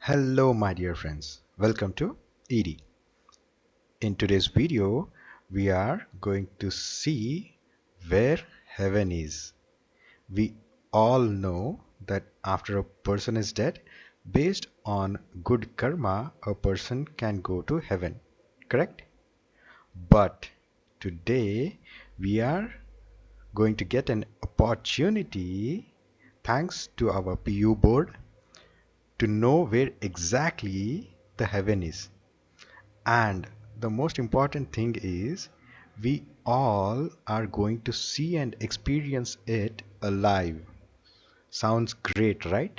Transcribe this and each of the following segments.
Hello, my dear friends. Welcome to ED. In today's video, we are going to see where heaven is. We all know that after a person is dead, based on good karma, a person can go to heaven. Correct? But today, we are going to get an opportunity, thanks to our PU board, to know where exactly the heaven is. And the most important thing is, we all are going to see and experience it alive. Sounds great, right?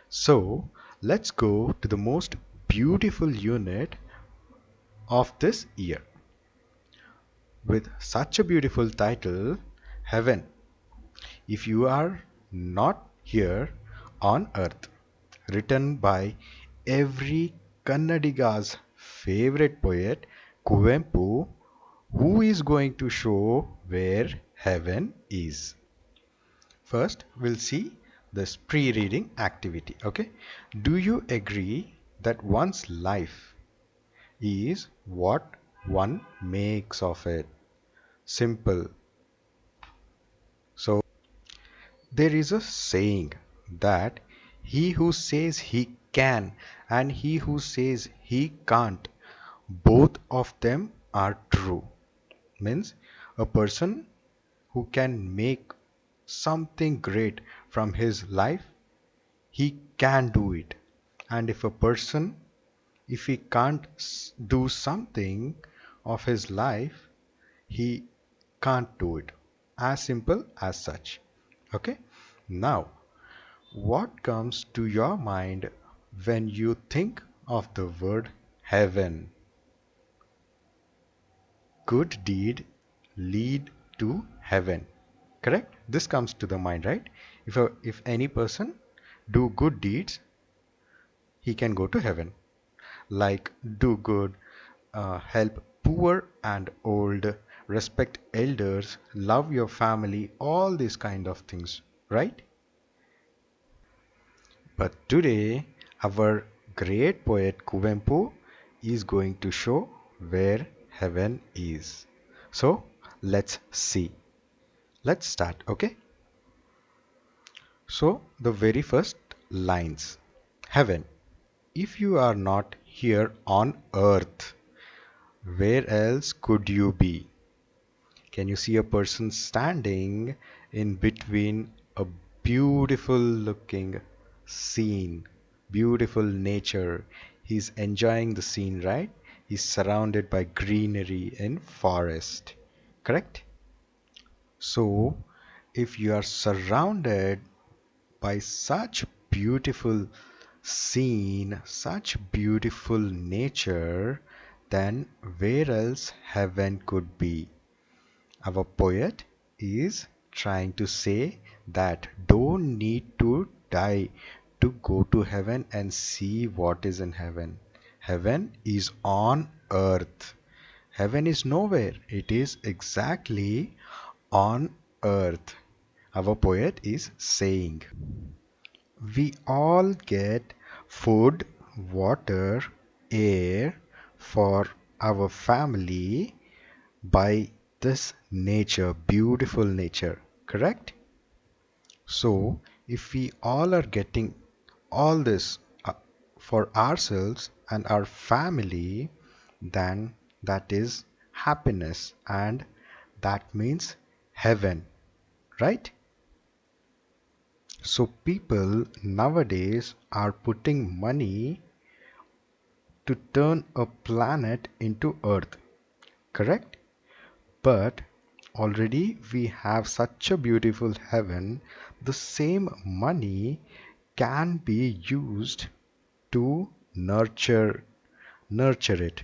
So, let's go to the most beautiful unit of this year with such a beautiful title, Heaven. If you are not here on earth, written by every Kannadiga's favorite poet, Kuvempu, who is going to show where heaven is. First, we'll see this pre-reading activity. Okay, do you agree that one's life is what one makes of it? Simple. So, there is a saying that he who says he can and he who says he can't, both of them are true. Means a person who can make something great from his life, he can do it. And if a person, if he can't do something of his life, he can't do it. As simple as such. Okay? Now, what comes to your mind when you think of the word heaven? Good deed lead to heaven. Correct? This comes to the mind, right? If any person do good deeds, he can go to heaven. Like do good, help poor and old, respect elders, love your family, all these kind of things, right? But today, our great poet Kuvempu is going to show where heaven is. So, let's see. Let's start, okay? So, the very first lines. Heaven. If you are not here on earth, where else could you be? Can you see a person standing in between a beautiful looking scene, beautiful nature? He's enjoying the scene, right? He's surrounded by greenery and forest. Correct? So, if you are surrounded by such beautiful scene, such beautiful nature, then where else heaven could be? Our poet is trying to say that don't need to die to go to heaven and see what is in heaven. Heaven is on earth. Heaven is nowhere. It is exactly on earth. Our poet is saying. We all get food, water, air for our family by this nature, beautiful nature, correct? So, if we all are getting all this for ourselves and our family, then that is happiness and that means heaven, right? So, people nowadays are putting money to turn a planet into Earth, correct? But already we have such a beautiful heaven, the same money can be used to nurture it,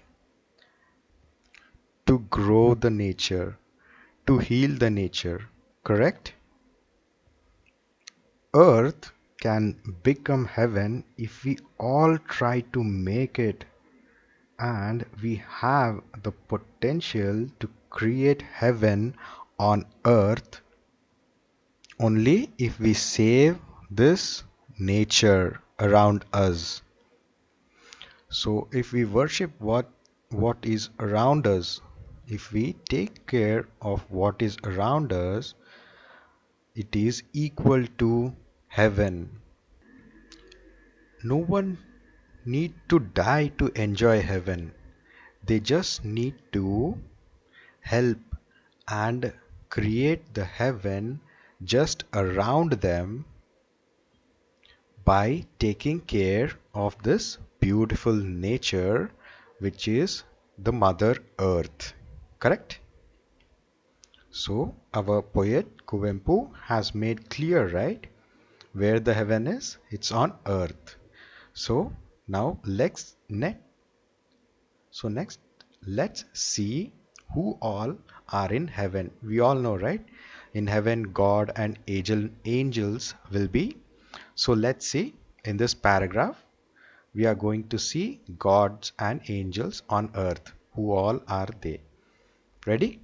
to grow the nature, to heal the nature, correct? Earth can become heaven if we all try to make it, and we have the potential to create heaven on earth only if we save this nature around us. So if we worship what is around us, if we take care of what is around us, it is equal to heaven. No one need to die to enjoy heaven. They just need to help and create the heaven just around them by taking care of this beautiful nature, which is the Mother Earth. Correct? So, our poet Kuvempu has made clear, right? Where the heaven is? It's on earth. So, now next, let's see who all are in heaven. We all know, right? In heaven, God and angels will be. So let's see in this paragraph, we are going to see gods and angels on earth. Who all are they? Ready?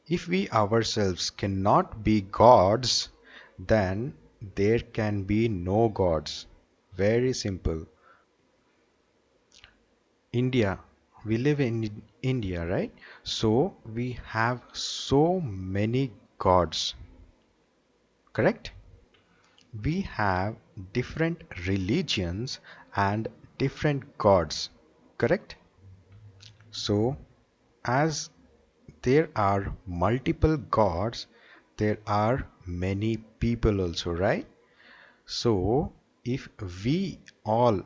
If we ourselves cannot be gods, then there can be no gods. Very simple. India. We live in India, right? So we have so many gods, correct? We have different religions and different gods, correct? So, as there are multiple gods, there are many people also, right? So, if we all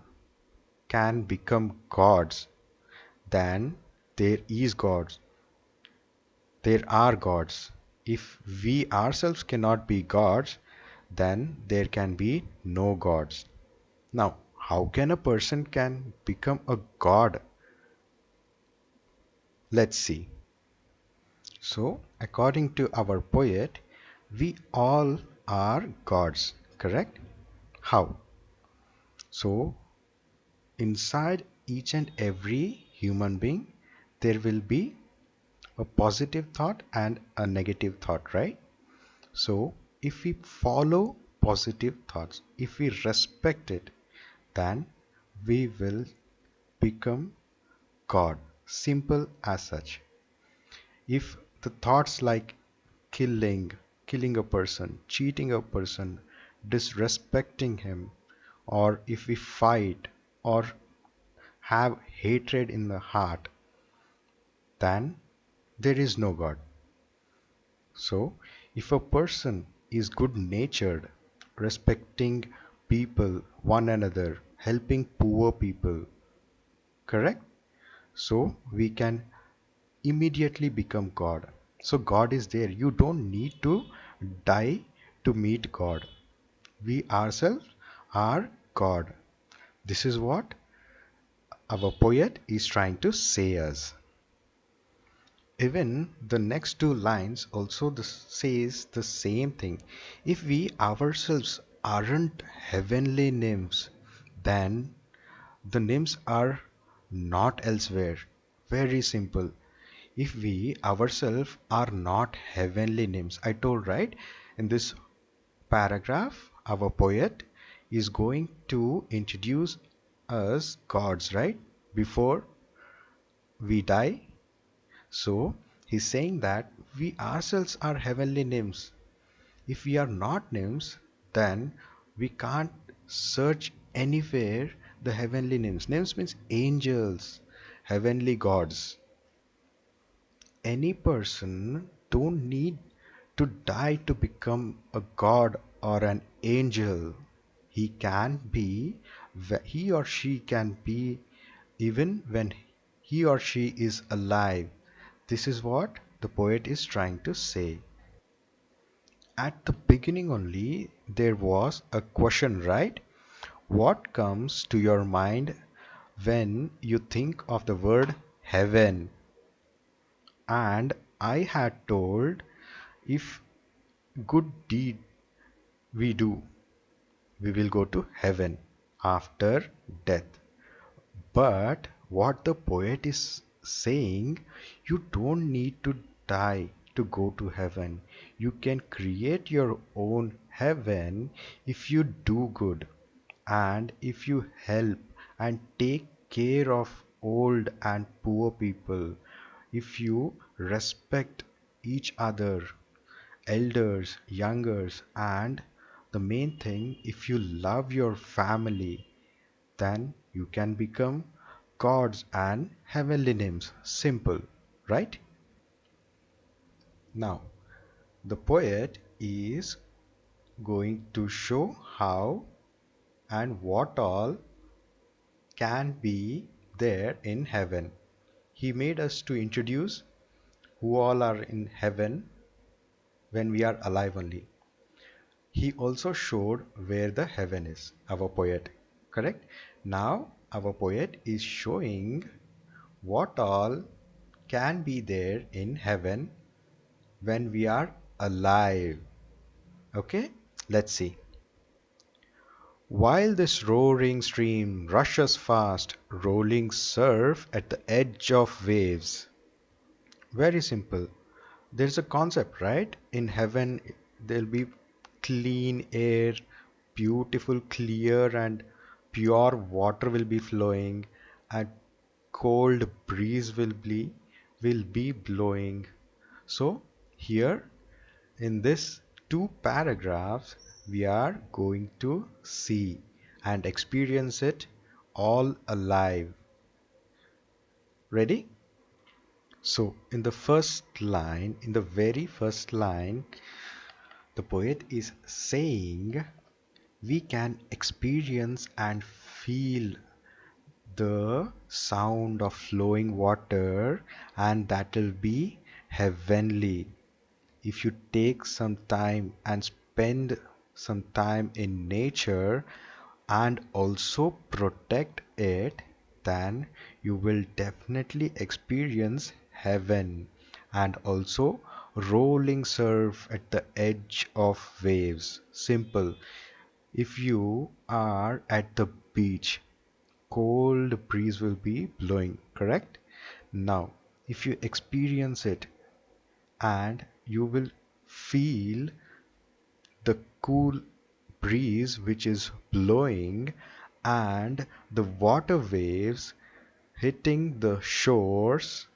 can become gods, then there is gods. There are gods. If we ourselves cannot be gods, then there can be no gods. Now, how can a person can become a god? Let's see. So, according to our poet, we all are gods, correct? How? So, inside each and every human being, there will be a positive thought and a negative thought, right? So, if we follow positive thoughts, if we respect it, then we will become God. Simple as such. If the thoughts like killing, killing a person, cheating a person, disrespecting him, or if we fight or have hatred in the heart, then there is no God. So, if a person is good natured, respecting people, one another, helping poor people, correct? So, we can immediately become God. So, God is there. You don't need to die to meet God. We ourselves are God. This is what our poet is trying to say us. Even the next two lines also says the same thing. If we ourselves aren't heavenly nymphs, then the nymphs are not elsewhere. Very simple. If we ourselves are not heavenly nymphs, I told right in this paragraph, our poet is going to introduce us gods, right? Before we die. So he's saying that we ourselves are heavenly nymphs. If we are not nymphs, then we can't search anywhere the heavenly nymphs. Nymphs means angels, heavenly gods. Any person don't need to die to become a god or an angel. He can be, he or she can be even when he or she is alive. This is what the poet is trying to say. At the beginning only, there was a question, right? What comes to your mind when you think of the word heaven? And I had told if good deed we do, we will go to heaven after death. But what the poet is saying, you don't need to die to go to heaven. You can create your own heaven if you do good and if you help and take care of old and poor people, if you respect each other, elders, youngers, and the main thing, if you love your family, then you can become gods and heavenly names. Simple, right? Now, the poet is going to show how and what all can be there in heaven. He made us to introduce who all are in heaven when we are alive only. He also showed where the heaven is, our poet. Correct? Now, our poet is showing what all can be there in heaven when we are alive. Okay? Let's see. While this roaring stream rushes fast, rolling surf at the edge of waves. Very simple. There's a concept, right? In heaven, there'll be clean air, beautiful, clear, and pure water will be flowing, and cold breeze will be blowing. So here in this two paragraphs, we are going to see and experience it all alive. Ready? So, in the very first line, the poet is saying we can experience and feel the sound of flowing water, and that will be heavenly. If you take some time and spend some time in nature and also protect it, then you will definitely experience heaven, and also rolling surf at the edge of waves. Simple. If you are at the beach, cold breeze will be blowing, correct? Now, if you experience it and you will feel the cool breeze which is blowing and the water waves hitting the shores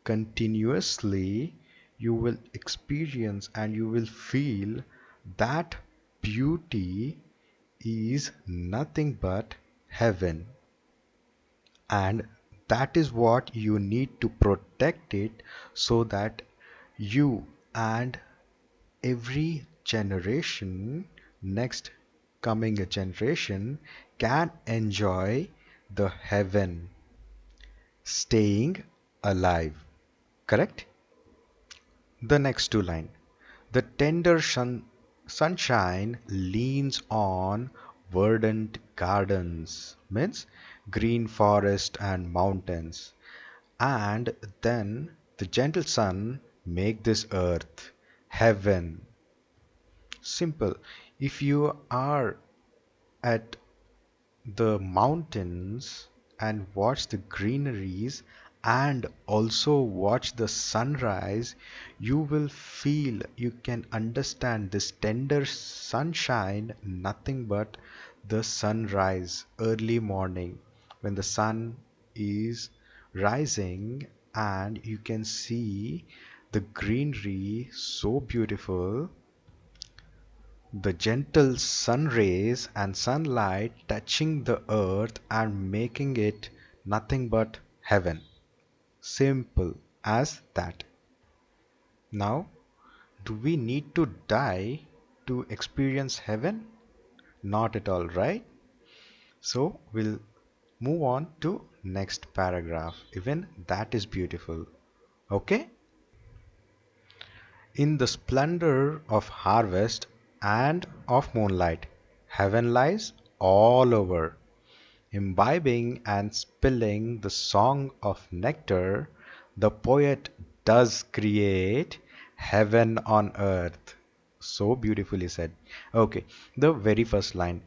continuously, you will experience and you will feel that beauty is nothing but heaven. And that is what you need to protect it, so that you and every generation, next coming a generation, can enjoy the heaven staying alive. Correct? The next two line. The tender sunshine leans on verdant gardens, means green forest and mountains, and then the gentle sun make this earth heaven. Simple. If you are at the mountains and watch the greeneries and also watch the sunrise, you will feel, you can understand this tender sunshine, nothing but the sunrise early morning when the sun is rising, and you can see the greenery so beautiful, the gentle sun rays and sunlight touching the earth and making it nothing but heaven. Simple as that. Now, do we need to die to experience heaven? Not at all, right? So, we'll move on to next paragraph. Even that is beautiful. Okay? In the splendor of harvest and of moonlight, heaven lies all over. Imbibing and spilling the song of nectar, the poet does create heaven on earth. So beautifully said. Okay, the very first line.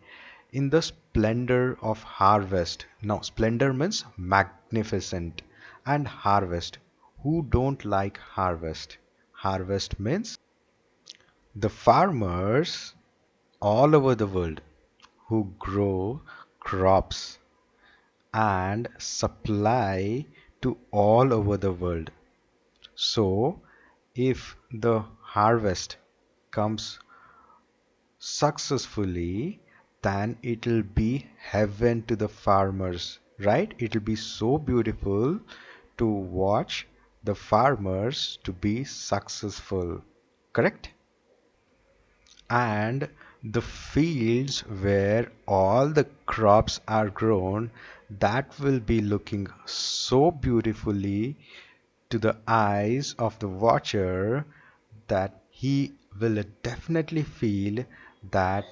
In the splendor of harvest. Now, splendor means magnificent, and harvest. Who don't like harvest? Harvest means the farmers all over the world who grow crops, and supply to all over the world. So, if the harvest comes successfully, then it'll be heaven to the farmers, right? It'll be so beautiful to watch the farmers to be successful, correct? And the fields where all the crops are grown, that will be looking so beautifully to the eyes of the watcher that he will definitely feel that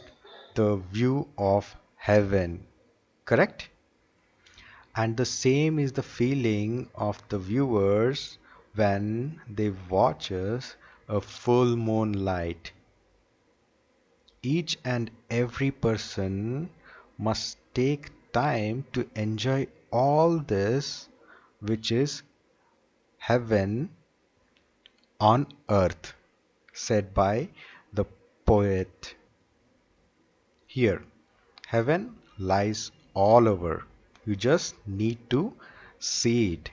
the view of heaven, correct? And the same is the feeling of the viewers when they watches a full moonlight. Each and every person must take time to enjoy all this, which is heaven on earth, said by the poet. Here, heaven lies all over. You just need to see it.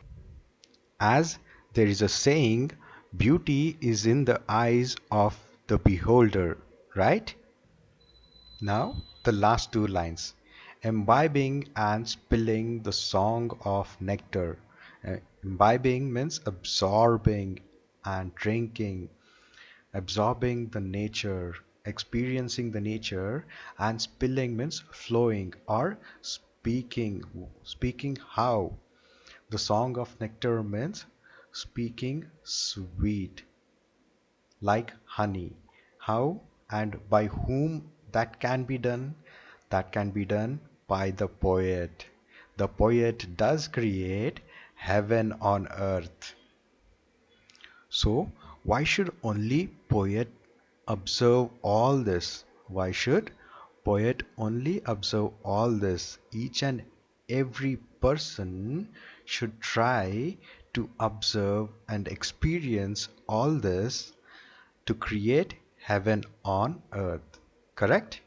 As there is a saying, beauty is in the eyes of the beholder, right? Now, the last two lines. Imbibing and spilling the song of nectar. Imbibing means absorbing and drinking, absorbing the nature, experiencing the nature, and spilling means flowing or speaking. Speaking how? The song of nectar means speaking sweet, like honey. How and by whom that can be done? That can be done by the poet. The poet does create heaven on earth. So, why should only poet observe all this? Why should poet only observe all this? Each and every person should try to observe and experience all this to create heaven on earth. Correct?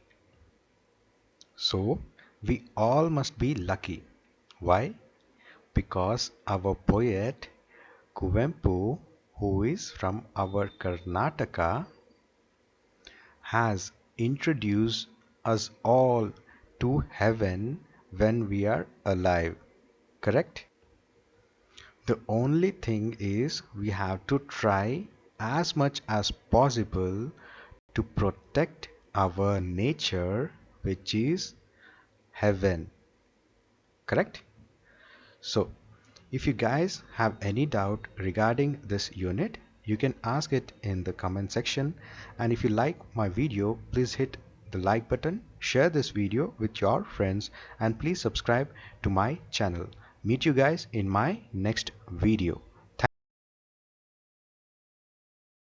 So, we all must be lucky. Why? Because our poet Kuvempu, who is from our Karnataka, has introduced us all to heaven when we are alive. Correct? The only thing is we have to try as much as possible to protect our nature, which is heaven. Correct? So, if you guys have any doubt regarding this unit, you can ask it in the comment section. And if you like my video, please hit the like button, share this video with your friends, and please subscribe to my channel. Meet you guys in my next video.